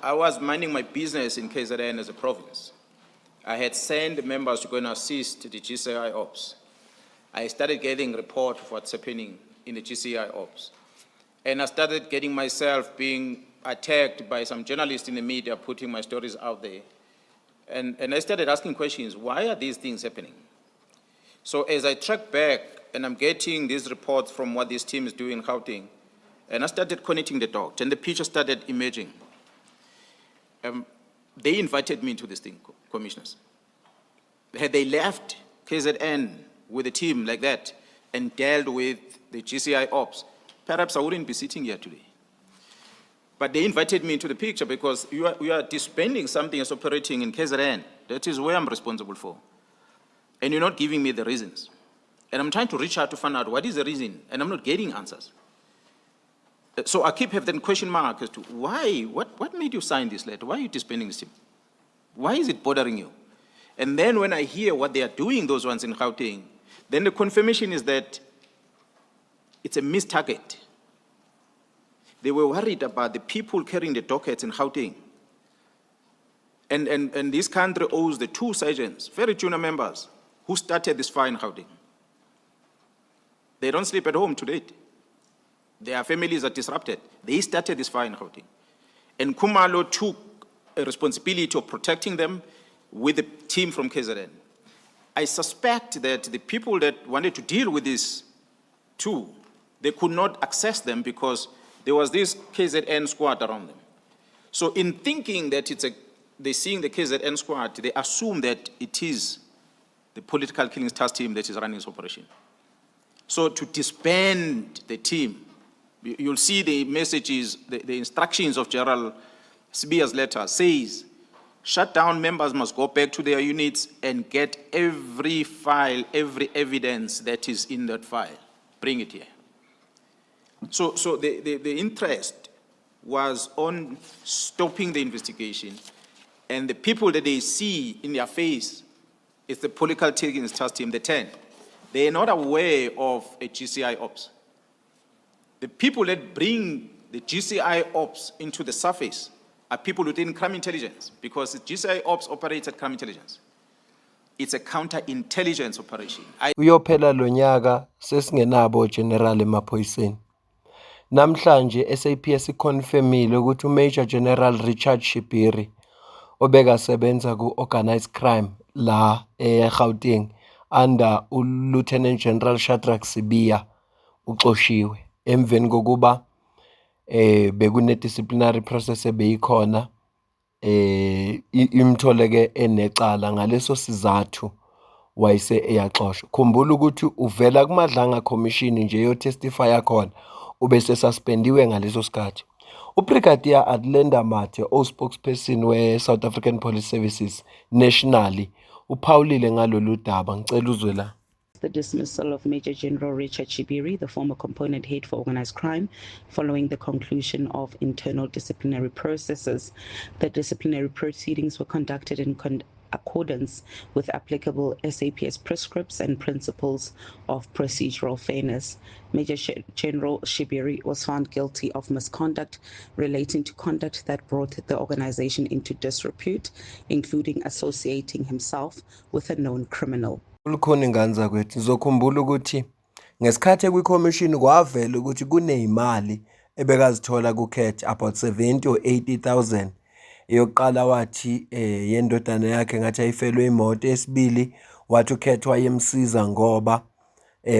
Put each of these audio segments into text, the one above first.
I was minding my business in KZN as a province. I had sent members to go and assist the GCI ops. I started getting report of what's happening in the GCI ops. And I started getting myself being attacked by some journalists in the media, putting my stories out there. And I started asking questions, why are these things happening? So as I track back, and I'm getting these reports from what this team is doing in Gauteng, and I started connecting the dots, and the picture started emerging. They invited me into this thing, commissioners. Had they left KZN with a team like that and dealt with the GCI ops, perhaps I wouldn't be sitting here today. But they invited me into the picture because we are disbanding something that's operating in KZN. That is where I'm responsible for. And you're not giving me the reasons. And I'm trying to reach out to find out what is the reason, and I'm not getting answers. So I keep having that question mark as to why, what made you sign this letter? Why are you disbanding this team? Why is it bothering you? And then when I hear what they are doing, those ones in Gauteng, then the confirmation is that it's a missed target. They were worried about the people carrying the dockets in Gauteng. And this country owes the two sergeants, very junior members, who started this fire in Gauteng. They don't sleep at home to date. Their families are disrupted. They started this fire in Gauteng. And Khumalo took a responsibility of protecting them with the team from KZN. I suspect that the people that wanted to deal with this too, they could not access them because there was this KZN squad around them. So in thinking that they're seeing the KZN squad, they assume that it is the political killings task team that is running this operation. So to disband the team, you'll see the messages, the instructions of General Sibiya's letter says, shut down members must go back to their units and get every file, every evidence that is in that file. Bring it here. So the interest was on stopping the investigation, and the people that they see in their face is the political killings task team, the 10. They are not aware of a GCI ops. The people that bring the GCI ops into the surface are people within crime intelligence, because the GCI ops operates at crime intelligence. It's a counterintelligence operation. Uyophela lo nyaka sesingenabo general emaphoyiseni. Namhlanje SAPS iconfirmile ukuthi uMajor General Richard Shibiri obeka sebenza ku-organized crime la eGauteng under uLieutenant General Shadrack Sibiya uxoshiwe emveni kokuba bekune disciplinary process ebeyikhona imtholeke enecala ngaleso sizathu wayise eyaxoshwa. Khumbula ukuthi uvela kumadlanga commission nje yo testify khona ubese suspendiwe ngaleso sikhathi. Ubrigadier Adlenda Mathe, spokesperson we South African Police Services nationally, uphawulile ngalolu daba. Ngicela uzwe la. The dismissal of Major General Richard Shibiri, the former component head for organized crime, following the conclusion of internal disciplinary processes. The disciplinary proceedings were conducted in accordance with applicable SAPS prescripts and principles of procedural fairness. Major General Shibiri was found guilty of misconduct relating to conduct that brought the organization into disrepute, including associating himself with a known criminal. Ukhona inganza kwethu ngizokhumbula ukuthi ngesikhathi kwiCommission kwavela ukuthi kunezimali ebekazithola kuKhet about 70 or 80,000 eyokuqala wathi yendodana yakhe ngathi ayifelwe imoto, esibili wathi uKhet wayemsiza ngoba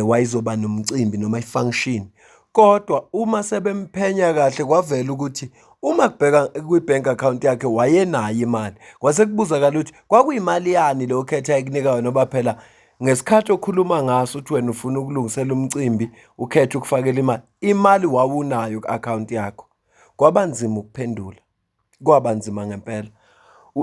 wayizoba nomcimbi noma ifunction. Kodwa uma sebemphenya kahle kwavela ukuthi uma kubheka kwibank account yakhe wayenayo imali. Kwase kubuzakala ukuthi kwakuyimali yani lo Khet ayikunika yona, ngoba phela ngesikhathi okhuluma ngaso uthi wena ufuna ukulungisela umcimbi uKhet ukufakela imali wawunayo ku-account yakho. Kwabanzima ukuphendula. Kwabanzima ngempela.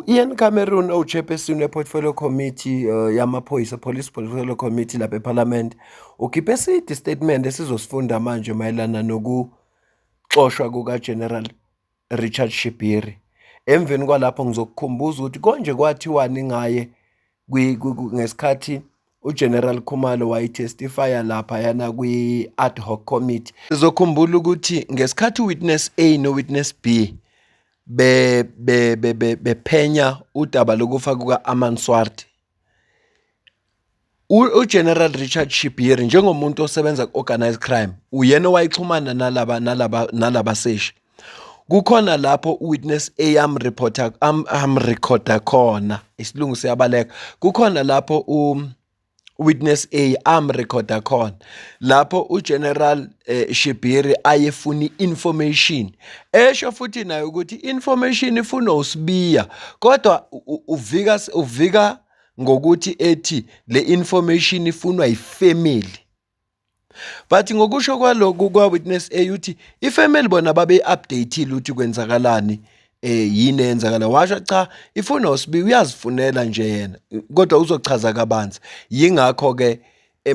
Ian Cameron chairperson weportfolio committee yamaphoyisa, police portfolio committee lapha eParliament, ukhiphe isithi statement esizosifunda manje mayelana nokuxoshwa kuka General Richard Shibiri. Emveni kwalapho ngizokukhumbuza ukuthi konje kwathiwani ngaye ngesikhathi uGeneral Khumalo wayitestifya lapha yana kwi-ad hoc committee. Sizokhumbula ukuthi ngesikhathi witness A no witness B bephenya udaba lokufa kuka-Aman Swart. General Richard Shibiri njengomuntu osebenza ku-organized crime uyena owayexhumana nalaba seshi. Kukhona lapho uwitness A amrekhoda khona, isilungu siyabaleka. Kukhona lapho witness A amrekhoda khona lapho uGeneral Shibiri ayefuna information esho futhi nayo ukuthi information ifuna usibiya kodwa uvika ngokuthi ethi le information ifunwa yifamily. But ngokusho kwalokhu kwa witness A uthi ifamily bona babe updateile ukuthi kwenzakalani yini eyenzakala. Washo cha ifuna usibi uyazifunela nje yena kodwa uzochaza kabanzi. Yingakho ke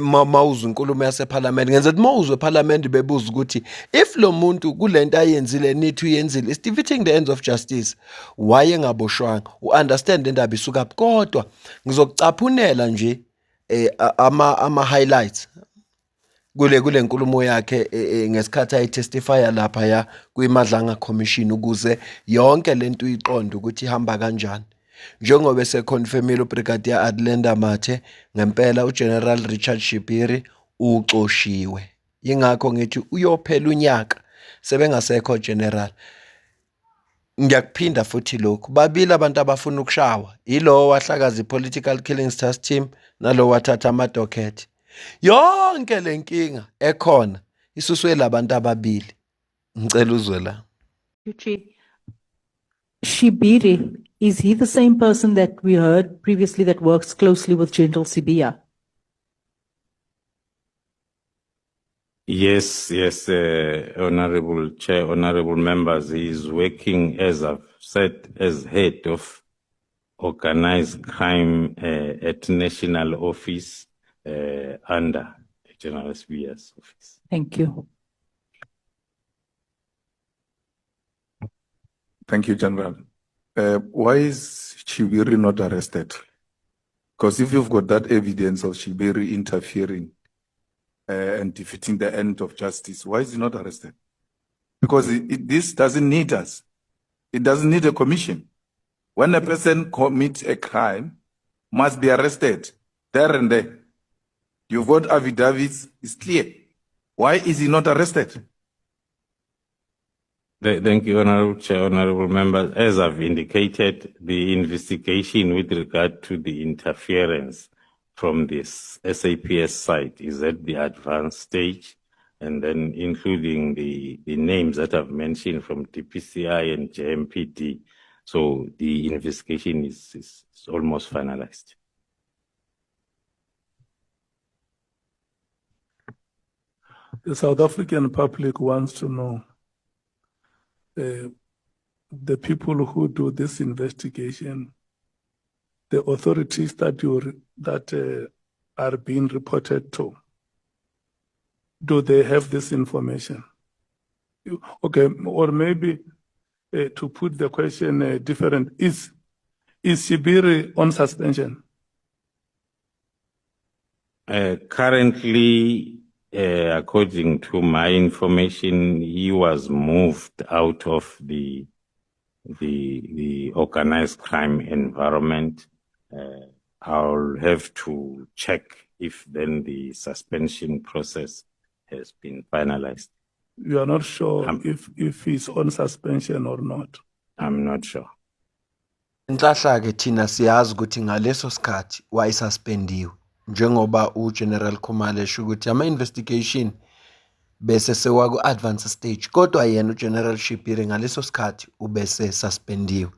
mawuzwa inkulumo yaseParliament ngenza ukuthi mawuzwe eParliament bebuza ukuthi if lo muntu kulento ayenzile nithi uyenzile is defeating the ends of justice, waye ngaboshwanga understand indaba isuka kodwa ngizokucaphunela nje ama highlights kule nkulumo yakhe ngesikhathi ayitestifya lapha ya kwiMadlanga Commission ukuze yonke lento iqonde ukuthi ihamba kanjani. Njengoba eseconfirmile uBrigadier Adlenda Mathe ngempela uGeneral Richard Shibiri uxoshiwe. Yingakho ngithi uyophela unyaka sebengasekho general. Ngiyakuphinda futhi lokhu babili abantu abafuna ukushawa yilo wahlakaza iPolitical Killings Task Team nalo wathatha amadocket. Yonke lenkinga ekhona isuswe labantu ababili. Ngicela uzwe la. Shibiri, is he the same person that we heard previously that works closely with General Sibiya? Yes, Honorable Chair, Honorable Members, he is working, as I've said, as head of organized crime at national office under General Sibiya's office. Thank you. Thank you, General. Why is Shibiri not arrested? Because if you've got that evidence of Shibiri interfering and defeating the end of justice, why is he not arrested? Because this doesn't need us. It doesn't need a commission. When a person commits a crime, must be arrested there and there. You've got affidavits, it's clear. Why is he not arrested? Thank you, Honorable Chair, Honorable Members. As I've indicated, the investigation with regard to the interference from this SAPS site is at the advanced stage, and then including the names that I've mentioned from DPCI and JMPD. So the investigation is almost finalized. The South African public wants to know the people who do this investigation, the authorities that are being reported to. Do they have this information? Okay, or maybe to put the question different, is Shibiri on suspension? Currently, according to my information, he was moved out of the organized crime environment. I'll have to check if then the suspension process has been finalized. You are not sure if he's on suspension or not? I'm not sure. Inhlahla ke thina siyazi ukuthi ngaleso sikhathi wayisuspendiwe njengoba uGeneral Khumalo esho ukuthi ama investigation bese sewa ku advanced stage kodwa yena uGeneral Shibiri ngaleso sikhathi ubese suspendiwe.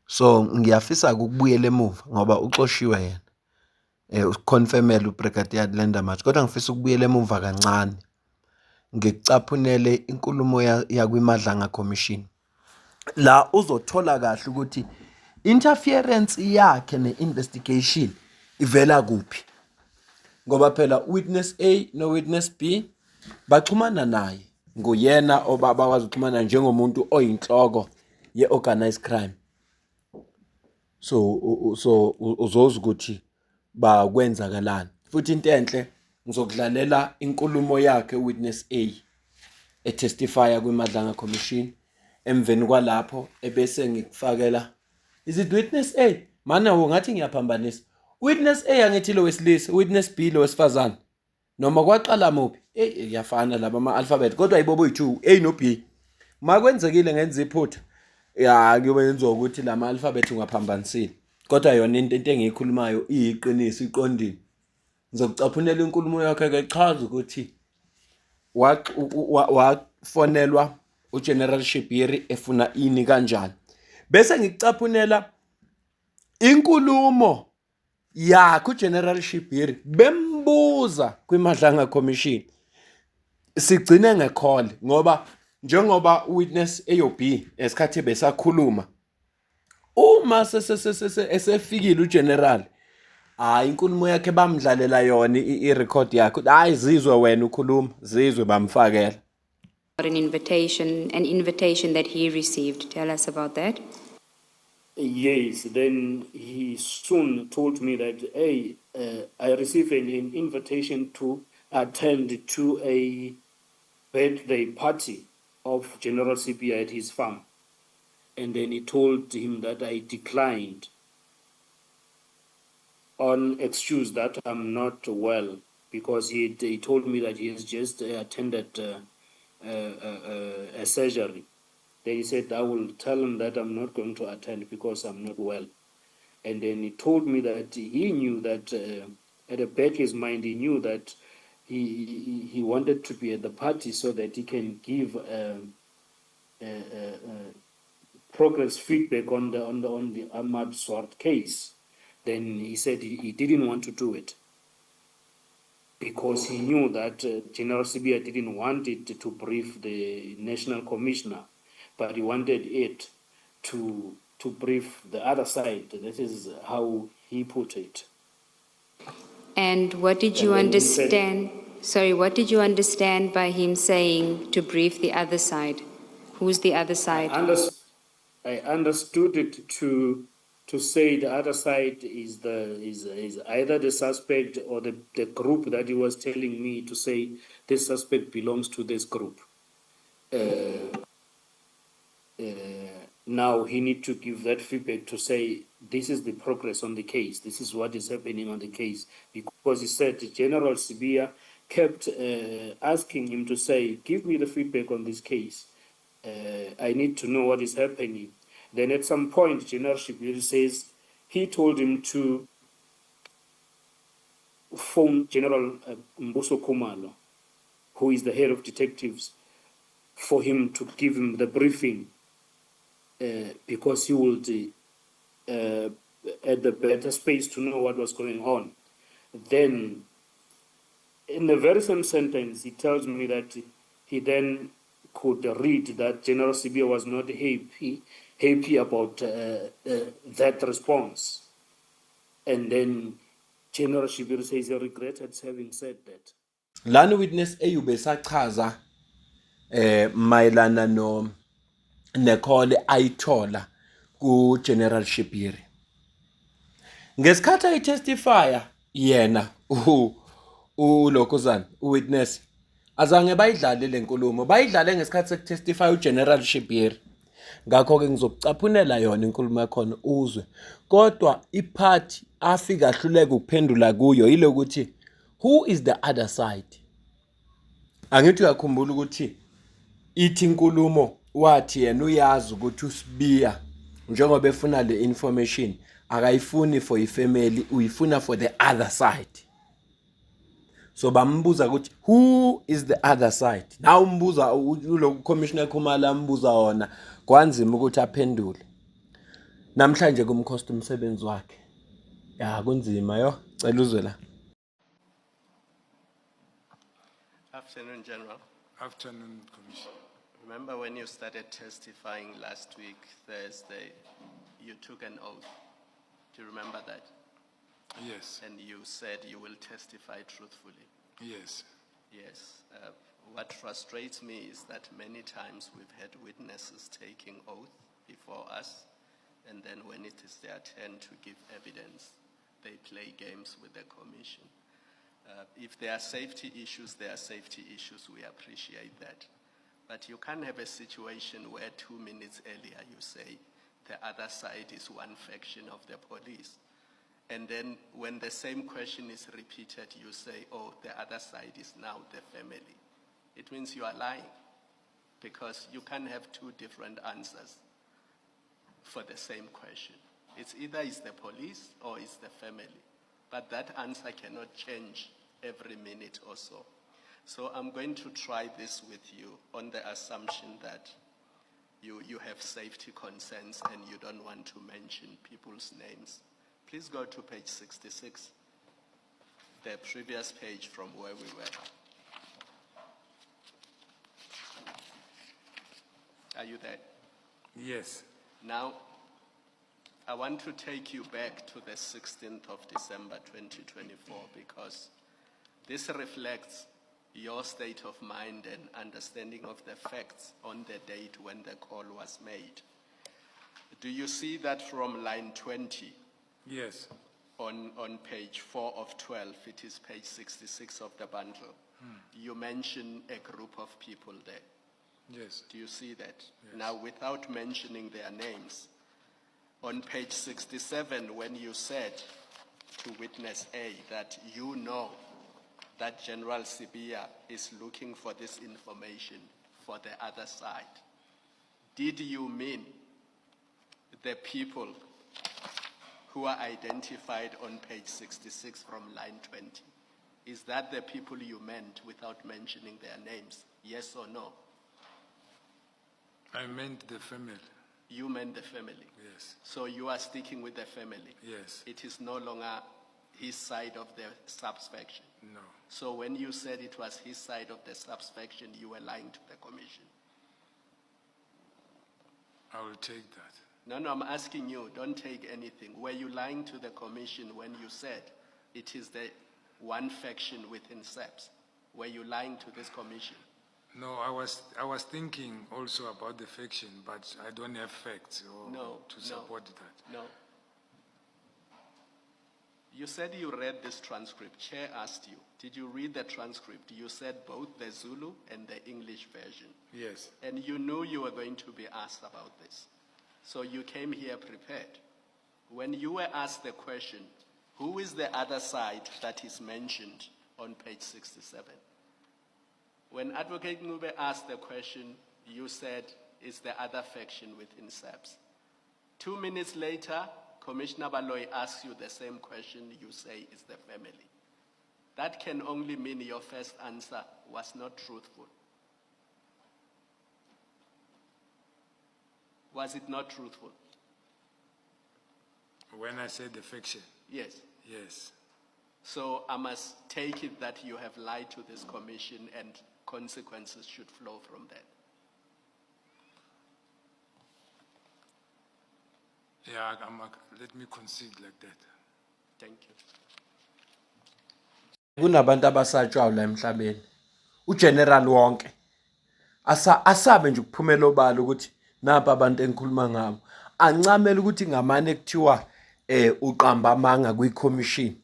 So ngiyafisa ukubuyela emuva ngoba uxoshiwe yena uconfirmela uBrigadier Adlenda Mathe kodwa ngifisa ukubuyela emuva kancane ngikucaphunele inkulumo yakwiMadlanga Commission la uzothola kahle ukuthi interference yakhe ne-investigation ivela kuphi ngoba phela witness A no witness B baxhumana naye nguyena obakwazi ukuxhumana njengomuntu oyinhloko ye-organized crime. So uzozwa ukuthi bakwenzakalani futhi into enhle ngizokudlalela inkulumo yakhe witness A etestifya kwiMadlanga Commission emveni kwalapho ebese ngikufakela is it witness A mana ngathi ngiyaphambanisa witness A angithi lo wesilisa witness B lo wesifazane noma kwaqala muphi iyafana laba ama alphabet kodwa ibobo yi2 A no B makwenzekile ngenza iphutha ya kuyobenza ukuthi lama alphabet ungaphambanisile kodwa yona into engiyikhulumayo iyiqiniso iqondile ngizokucaphunela inkulumo yakhe ke chaza ukuthi wafonelwa uGeneral Shibiri efuna ini kanjani bese ngikucaphunela inkulumo yakhe uGeneral Shibiri bembuza kwiMadlanga Commission sigcine ngecall ngoba njengoba witness AOB esikhathi besakhuluma uma esefikile uGeneral inkulumo yakhe bamdlalela yona i-record yakhe hayi zizwe wena ukhuluma zizwe bamfakela An invitation that he received. Tell us about that. Yes, then he soon told me that, hey, I received an invitation to attend to a birthday party of General Sibia at his farm. And then he told him that I declined on excuse that I'm not well, because he told me that he has just attended a surgery. Then he said, I will tell him that I'm not going to attend because I'm not well. And then he told me that he knew that at the back of his mind, he knew that he wanted to be at the party so that he can give progress feedback on the Ahmad Swart case. Then he said he didn't want to do it because he knew that General Sibia didn't want it to brief the National Commissioner, but he wanted it to brief the other side. That is how he put it. And what did you understand? Sorry, what did you understand by him saying to brief the other side? Who's the other side? I understood it to say the other side is either the suspect or the group that he was telling me to say this suspect belongs to this group. Now he need to give that feedback to say this is the progress on the case, this is what is happening on the case, because he said General Sibia kept asking him to say, give me the feedback on this case. I need to know what is happening. Then at some point, General Shibiri says he told him to phone General Mbuso Kumalo, who is the head of detectives, for him to give him the briefing because he would at the better space to know what was going on. Then, in the very same sentence, he tells me that he then could read that General Sibia was not happy about that response. And then General Shibiri says he regretted having said that. Lana witness eyube sachaza mayelana no nekhole ayithola ku General Shibiri. Ngesikhathi ayitestifya yena ulokozana uwitness azange bayidlale lenkulumo bayidlale ngesikhathi sekutestify uGeneral Shibiri. Ngakho ke ngizokucaphunela yona inkulumo yakhona uzwe kodwa ipart afika ahluleka ukuphendula kuyo yilokuthi who is the other side. Angithi uyakhumbula ukuthi ithi inkulumo wathi yena uyazi ukuthi uSibia njengoba efuna le information akayifuni for ifamily uyifuna for the other side. So bambuza ukuthi who is the other side. Now umbuza lo commissioner Khumalo ambuza wona kwanzima ukuthi aphendule. Namhlanje kumkhosta umsebenzi wakhe. Ya kunzima yo cela uzwe la. Afternoon, General. Afternoon, Commissioner. Remember when you started testifying last week, Thursday, you took an oath. Do you remember that? Yes. And you said you will testify truthfully. Yes. Yes. What frustrates me is that many times we've had witnesses taking oath before us, and then when it is their turn to give evidence, they play games with the commission. If there are safety issues, there are safety issues. We appreciate that. But you can't have a situation where 2 minutes earlier you say the other side is one faction of the police. And then when the same question is repeated, you say, oh, the other side is now the family. It means you are lying, because you can't have two different answers for the same question. It's either it's the police or it's the family. But that answer cannot change every minute or so. So I'm going to try this with you on the assumption that you have safety concerns and you don't want to mention people's names. Please go to page 66, the previous page from where we were. Are you there? Yes. Now, I want to take you back to the 16th of December 2024, because this reflects your state of mind and understanding of the facts on the date when the call was made. Do you see that from line 20? Yes. On page 4 of 12, it is page 66 of the bundle. You mention a group of people there. Yes. Do you see that? Yes. Now, without mentioning their names, on page 67, when you said to witness A that you know that General Sibia is looking for this information for the other side, did you mean the people who are identified on page 66 from line 20? Is that the people you meant without mentioning their names? Yes or no? I meant the family. You meant the family? Yes. So you are sticking with the family? Yes. It is no longer his side of the subfaction? No. So when you said it was his side of the subfaction, you were lying to the commission? I will take that. No, I'm asking you, don't take anything. Were you lying to the commission when you said it is the one faction within SAPS? Were you lying to this commission? No, I was thinking also about the faction, but I don't have facts to support that. No. You said you read this transcript. Chair asked you, did you read the transcript? You said both the Zulu and the English version. Yes. And you knew you were going to be asked about this. So you came here prepared. When you were asked the question, who is the other side that is mentioned on page 67? When Advocate Ngube asked the question, you said it's the other faction within SAPS. 2 minutes later, Commissioner Baloyi asks you the same question, you say it's the family. That can only mean your first answer was not truthful. Was it not truthful? When I said the faction? Yes. Yes. So I must take it that you have lied to this commission and consequences should flow from that. Yeah, let me concede like that. Thank you. Kunabantu abasatshwayo la emhlabeni. Ugeneral wonke asabe nje ukuphumela obala ukuthi napha abantu engikhuluma ngabo. Ancamela ukuthi ngamane kuthiwa uqamba amanga kwi-commission.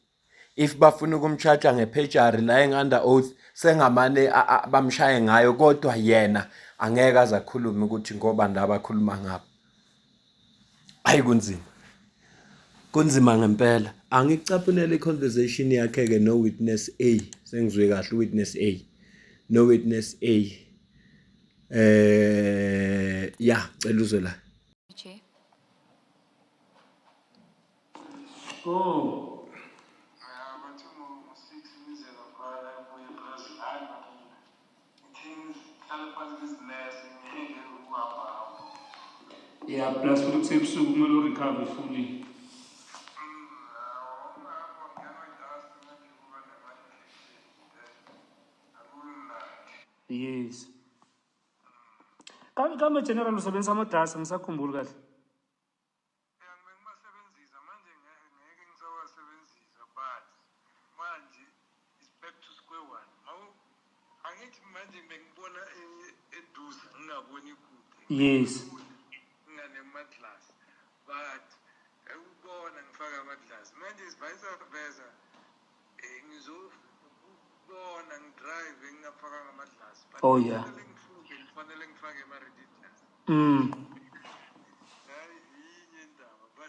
If bafuna ukumcharge ngephejari la enganda oath sengamane bamshaye ngayo, kodwa yena angeke azakhuluma ukuthi ngoba ndaba akhuluma ngabo. Hayi kunzima. Kunzima ngempela. Angicaphunele iconversation yakhe ke no witness A. Sengizwe kahle witness A. No witness A. Yeah, cela uzwe la. Chair. Oh. Yeah, plus for the same recover fully. Yes. Kama general usebenza amadrasa ngisakhumbula kahle. Yes. Oh yeah. But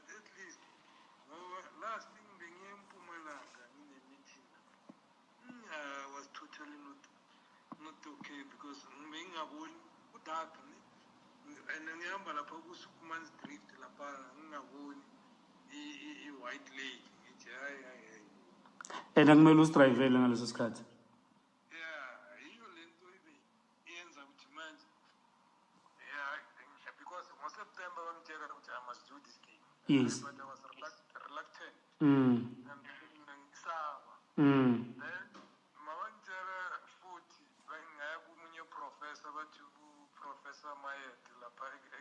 at least, last thing being in Pumalanga in a meeting, was totally not okay because being a one would happen. And then the Ambala Pogus Kuman's drift, La Pana, white lake. And I'm going to lose drive in a cut. Because in September, I must do this thing. Yes. But I was reluctant. Mm. Then, my one food, when I have professor, but you Professor Maya, the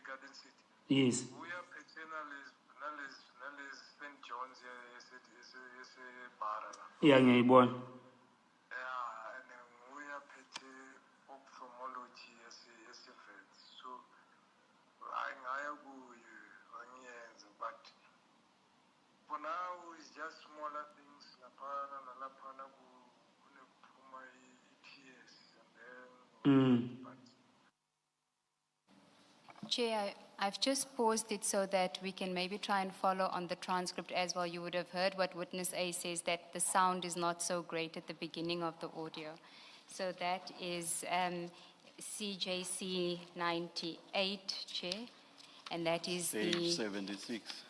Garden City. Yes. We are paternalists, St. John's, is a bar. Yeah, yeah, boy. And then we are ophthalmology as a vet. So I go but for now it's just smaller things. Lapana my ETS and then. Chair, I've just paused it so that we can maybe try and follow on the transcript as well. You would have heard what witness A says, that the sound is not so great at the beginning of the audio. So that is CJC 98, Chair, and that is Page 76.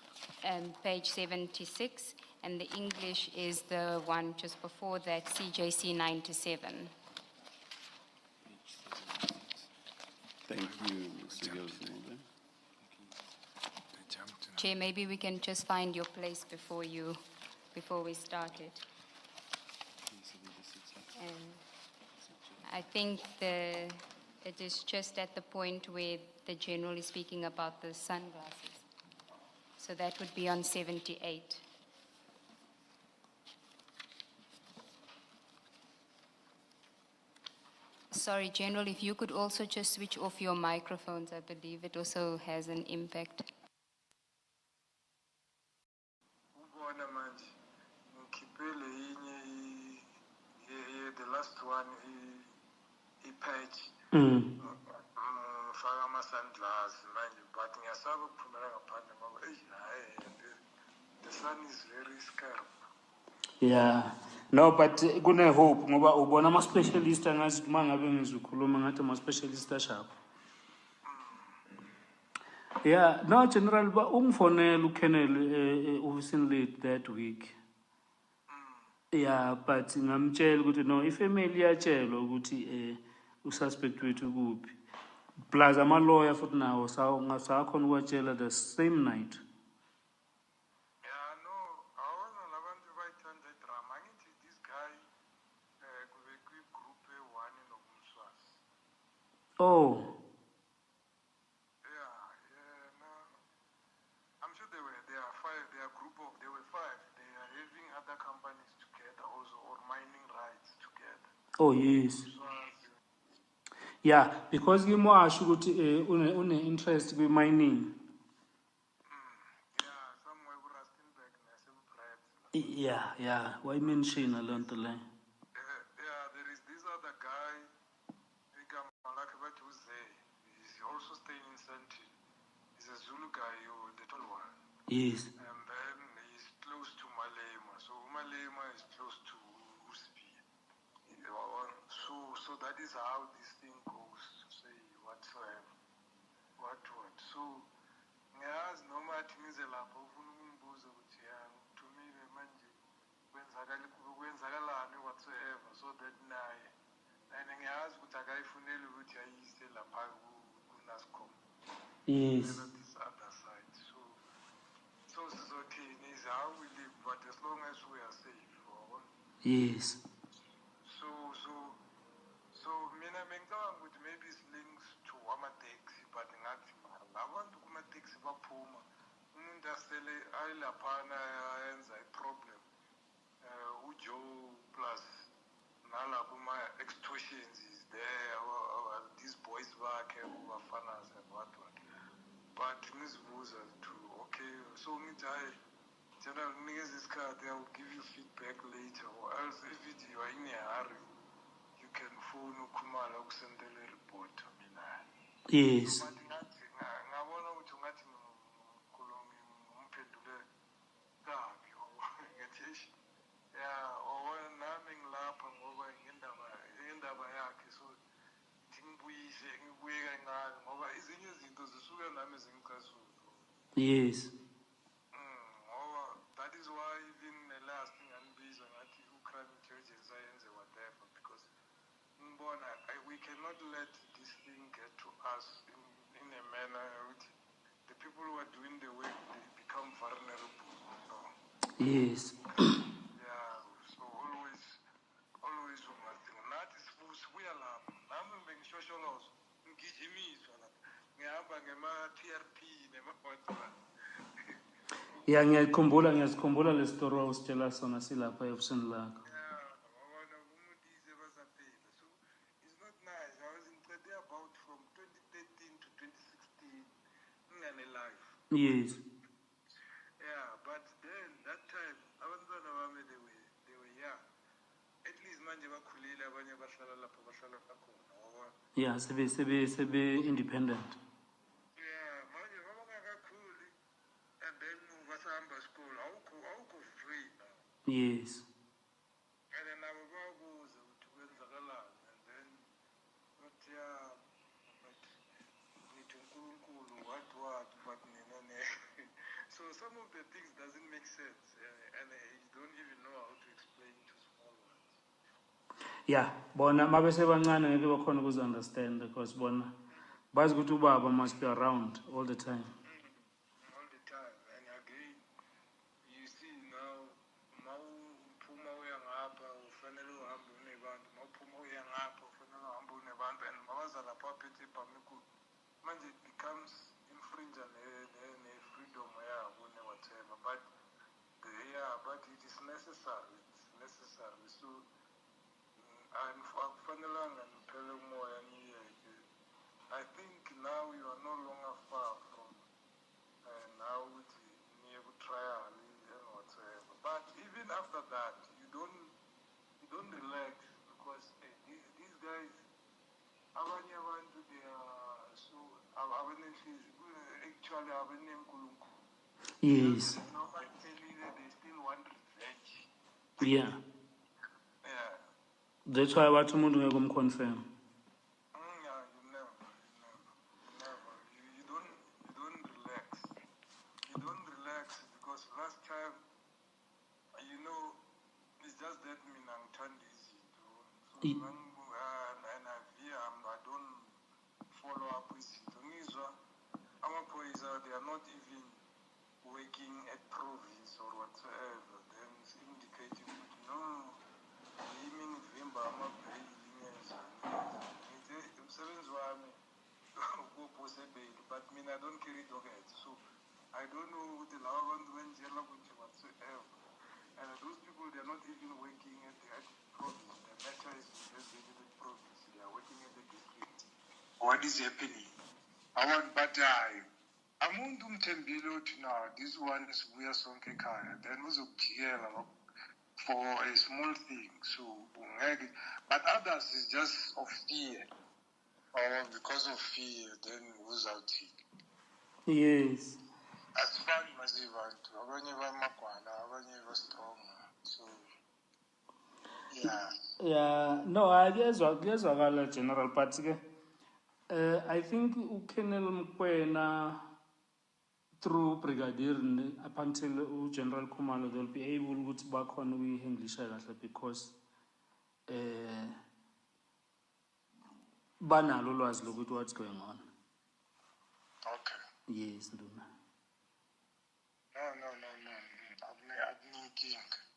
Page 76, and the English is the one just before that, CJC 97. Thank you, Mr. Gilson. Chair, maybe we can just find your place before we start it. And I think it is just at the point where the general is speaking about the sunglasses. So that would be on 78. Sorry, General, if you could also just switch off your microphones, I believe it also has an impact. The last one, patch. But the sun is very scarp. Yeah. No, but kune hope ngoba ubona ama specialist angazi mangabe ngizokhuluma ngathi ama specialist ashapha. Yeah, no General ba umfonela uKennel officing lead that week. Yeah, but ngamtshela ukuthi no ifamily yatshelwa ukuthi ususpect wethu kuphi. Plus ama lawyer futhi nawo sakhona ukwatshela the same night. Oh. I'm sure there were five. There were five. They are having other companies together also, or mining rights together. Oh yes. Yeah, because you more ukuthi une interest with mining. Yeah, somewhere with Rustenburg and Yeah. Why mention along the line? There is this other guy, who's there. He's also staying in Sandton. He's a Zulu guy, the tall one. Yes. And then he's close to Malema. So Malema is close to Uspi. So that is how this thing goes, to say whatsoever. What. So, ngiyazi noma athi ngize lapho ufuna ukungibuza ukuthi uthumile manje kwenzakalani whatsoever, so that naye ngiyazi ukuthi akayifuneli ukuthi ayise lapha kuNASCOM. Yes. This other side. So sizothini is how we live, but as long as we are safe. Yes. So mina mengicabanga ukuthi maybe it's links to ama-taxi, but ngathi abantu kuma-taxi baphuma umuntu asele ayilaphana ayenza i-problem uJoe plus nalabo ma-extortions is there, these boys bakhe ubafanas and what. But ngizibuza to okay, so ngithi hayi General nikeza isikhathi, I will give you feedback later, or else if you are in a hurry you can phone uKhumalo ukusendele report mina. Yes. But ngabona ukuthi ungathi ngikhulumi umphendule kabi ngathi nami ngilapha ngoba ngendaba yakhe so ngibuyise ngibuye kancane ngoba ezinye izinto zisuka nami zingicasuka. Yes. Ngoba that is why even the last thing angibiza ngathi u-crime intelligence ayenze whatever because ngibona we cannot let this thing get to us in a manner which the people who are doing the work they become vulnerable. So, Yes. so always ungacinga nathi sibuya lapha nami bengishosholoza ngigijimiswa lapha ngihamba ngema-TRP nema-WhatsApp. Yeah, ngiyakhumbula le story awusitshela sona silapha eofisini lakho. So it's not nice. I was in Qede about from 2013 to 2016 in a life. Yes. Yeah, but then that time abantwana bami they were young. At least manje bakhulile abanye bahlala lapha bahlala khona ngoba Yeah, sebe independent. yeah manje babangakakhuli and then basahamba school awukho free now. Yes. And then nabo bayabuza ukuthi kwenzakalani and then but yeah but ngithi uNkulunkulu what but nina so some of the things doesn't make sense and you don't even know how to explain to small ones. Yeah, bona mabese bancane ngeke bakhona ukuzi-understand because bona bazi ukuthi ubaba must be around all the time. All the time and again you see now mawuphuma uya ngapha ufanele uhambe unebantu mawuphuma uya ngapha ufanele uhambe unebantu and mabaza lapha aphethe ibhamikulu manje it becomes infringe ne-freedom yabo ne-whatever but but it is necessary so akufanelanga niphele umoya niyeke. I think now you are no longer far from now with near trial and whatever. But even after that, you don't relax because these guys, abanye abantu they are so actually abanenkulunkulu. Yes. Nobody telling that they still want revenge. Yeah. Yeah. That's why bathi umuntu ngeke umconfirm. Yeah, you never. You don't relax. You don't relax because last time, you know, it's just that I'm turned easy to. So and I don't follow up with it. Our boys they are not even working at province or whatever. Then it's indicating no. Even Vimba, I'm not paying umsebenzi wami possible, but I don't carry dog heads. So I don't know the lava abantu benjela ukuthi whatsoever. And those people they're not even working at the province. The matter is investigated at the province. They are working at the district. What is happening? But umuntu umthembile uthi now this one is buya sonke ekhaya then uzokujikela for a small thing, so but others is just of fear, or because of fear, then who's out here? Yes. As far as you want to, abanye bamakwana, abanye strong, so yeah. Yeah, no, kuyezwakala general but I think uKenel Mkwena through Brigadier up until General Kumalo they'll be able to back on we English because banalo ulwazi lokuthi what's going on. Okay. Yes, Nduna. No.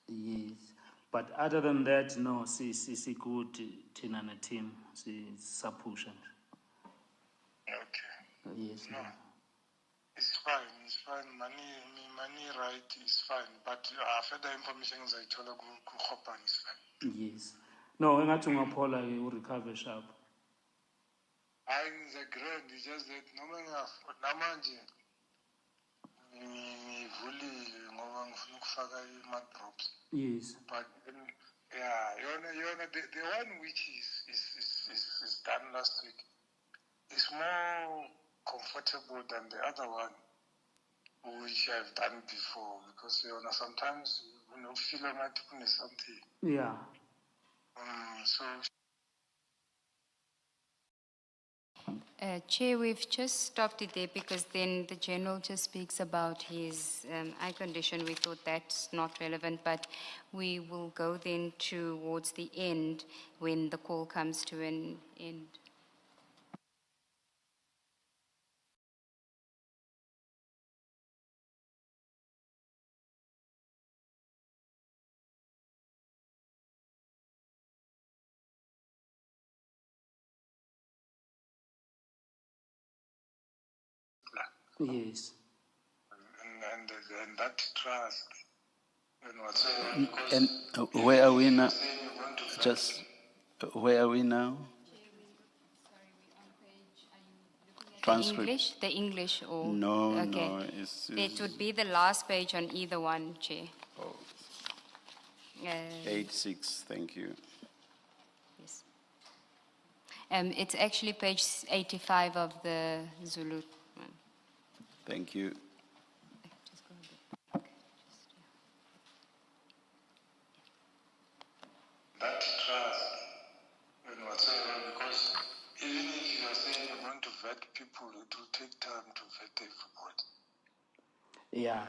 Yes. But other than that, no, see good Tina and a team, see support. Okay. Yes. No. It's fine. Money right is fine. But further information is I told you is fine. Yes. No, engathi ungaphola ke u recover sharp. I'm the grand, it's just that namanje ngivulile ngoba ngifuna ukufaka ama-drops. Yes. But yeah, yona the one which is done last week. is more comfortable than the other one, which I've done before, because sometimes feel like something. Yeah. So Chair, we've just stopped it there because then the general just speaks about his eye condition. We thought that's not relevant, but we will go then towards the end when the call comes to an end. Yes. and that trust and whatsoever. Because And where are we now? saying you want to vet Just where are we now? Transcript. The English or? No, Okay. no. It would be the last page on either one, Chair. Oh, Uh, 8.6. Thank you. Yes. It's actually page 85 of the Zulu one. Thank you. Just go a bit back. that trust and whatsoever, because even if you are saying you want to vet people, it will take time to vet everybody. Yeah.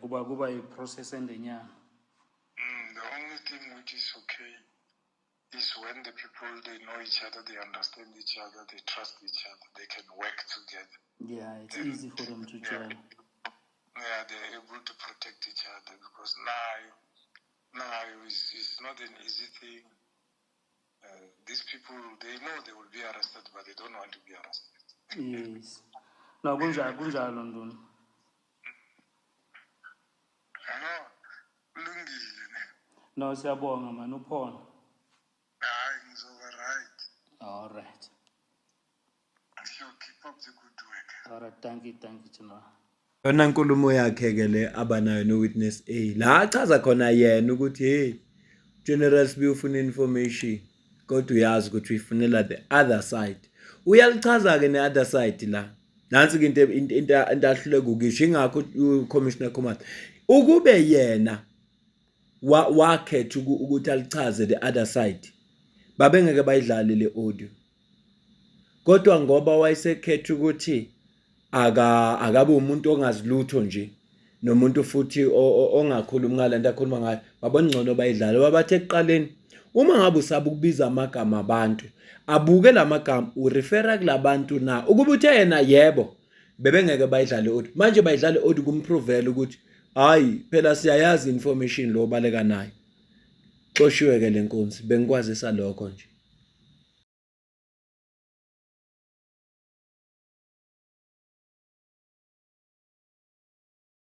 Kuba a process endenyana. The only thing which is okay is when the people, they know each other, they understand each other, they trust each other, they can work together. Yeah, it's easy for them to join. Yeah, they're able to protect each other, because now it's not an easy thing. These people, they know they will be arrested, but they don't want to be arrested. Yes. No, kunjalo Nduna. Kulungile ne. No, siyabonga man uphona. Hayi, ngizoba right. All right. So keep up the good work. All right, thank you, General. Yona nkulumo yakhe ke le abanayo no witness A la achaza khona yena ukuthi hey General Sibiya ufuna information kodwa uyazi ukuthi uyifunela the other side uyalichaza ke ne other side la nansi ke into ahluleka ukisho ingakho uCommissioner Khumalo ukube yena wakhetha ukuthi alichaze the other side babengeke bayidlale le audio kodwa ngoba wayesekhetha ukuthi akabe umuntu ongazilutho nje nomuntu futhi ongakhulumi ngalento akhuluma ngayo babona ngcono bayidlala babathe ekuqaleni uma ngabe usaba ukubiza amagama abantu abuke lamagama urefera kulabantu na ukuba uthe yena yebo bebengeke bayidlale audio manje bayidlale audio kumprovela ukuthi hayi phela siyayazi information lo baleka nayo xoshiwe ke lenkonsi bengikwazisa lokho nje